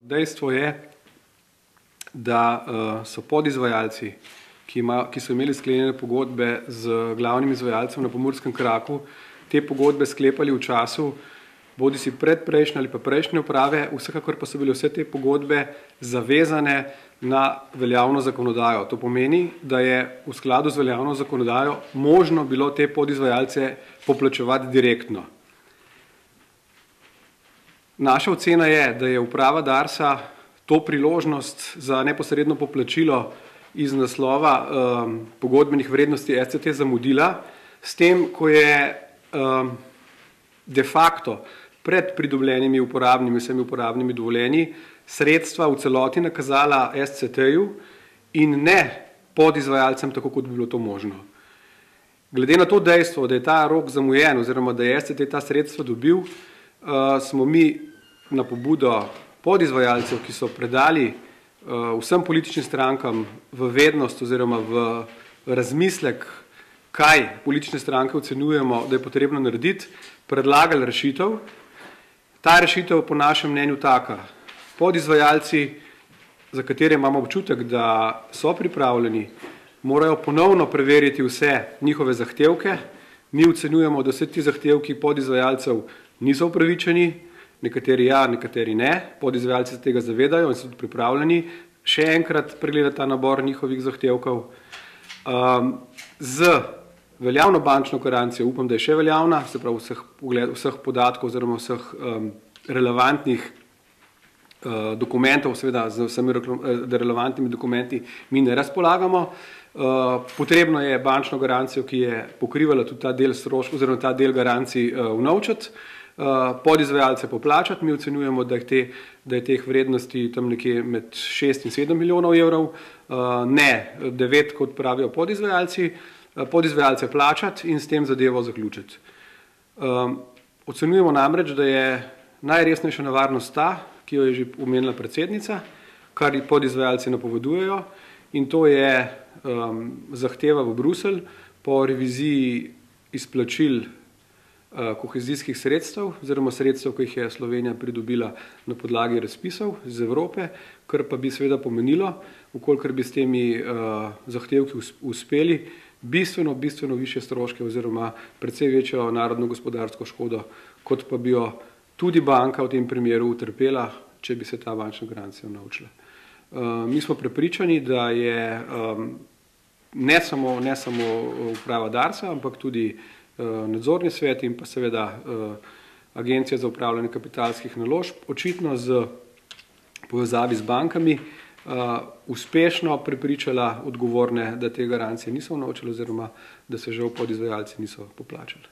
Dejstvo je, da so podizvajalci, ki so imeli sklenjene pogodbe z glavnim izvajalcem na Pomurskem kraku, te pogodbe sklepali v času bodisi predprejšnje ali pa prejšnje uprave, vsekakor pa so bile vse te pogodbe zavezane na veljavno zakonodajo. To pomeni, da je v skladu z veljavno zakonodajo možno bilo te podizvajalce poplačevati direktno. Naša ocena je, da je uprava Darsa to priložnost za neposredno poplačilo iz naslova pogodbenih vrednosti SCT zamudila, s tem, ko je de facto pred pridobljenimi vsemi uporabnimi dovoljenji sredstva v celoti nakazala SCT-ju in ne podizvajalcem, tako kot bi bilo to možno. Glede na to dejstvo, da je ta rok zamujen oziroma da je SCT ta sredstva dobil, smo mi na pobudo podizvajalcev, ki so predali vsem političnim strankam v vednost oziroma v razmislek, kaj politične stranke ocenjujemo, da je potrebno narediti, predlagali rešitev. Ta rešitev po našem mnenju taka. Podizvajalci, za katere imamo občutek, da so pripravljeni, morajo ponovno preveriti vse njihove zahtevke. Mi ocenjujemo, da vse ti zahtevki podizvajalcev niso upravičeni, nekateri ja, nekateri ne. Podizvajalci se tega zavedajo in so tudi pripravljeni še enkrat pregledati ta nabor njihovih zahtevkov. Z veljavno bančno garancijo, upam, da je še veljavna, se pravi vseh podatkov oziroma vseh relevantnih dokumentov, seveda z vsemi relevantnimi dokumenti mi ne razpolagamo. Potrebno je bančno garancijo, ki je pokrivala tudi ta del stroškov oziroma ta del garancij vnovčati, podizvajalce poplačati. Mi ocenjujemo, da je teh vrednosti tam nekje med 6 in 7 milijonov evrov, ne 9, kot pravijo podizvajalci, podizvajalce plačati in s tem zadevo zaključiti. Ocenjujemo namreč, da je najresnejša nevarnost ta, ki jo je že omenila predsednica, kar podizvajalci napovedujejo, in to je zahteva v Bruselj po reviziji izplačil kohezijskih sredstev oziroma sredstev, ki jih je Slovenija pridobila na podlagi razpisov iz Evrope, kar pa bi seveda pomenilo, vkolikor bi s temi zahtevki uspeli, bistveno višje stroške oziroma precej večjo narodno gospodarsko škodo, kot pa bi jo tudi banka v tem primeru utrpela, če bi se ta bančna garancija unovčila. Mi smo prepričani, da je ne samo uprava Darsa, ampak tudi nadzorni svet in pa seveda Agencija za upravljanje kapitalskih naložb očitno z povezavi z bankami uspešno prepričala odgovorne, da te garancije niso unovčile oziroma da se žal podizvajalci niso poplačali.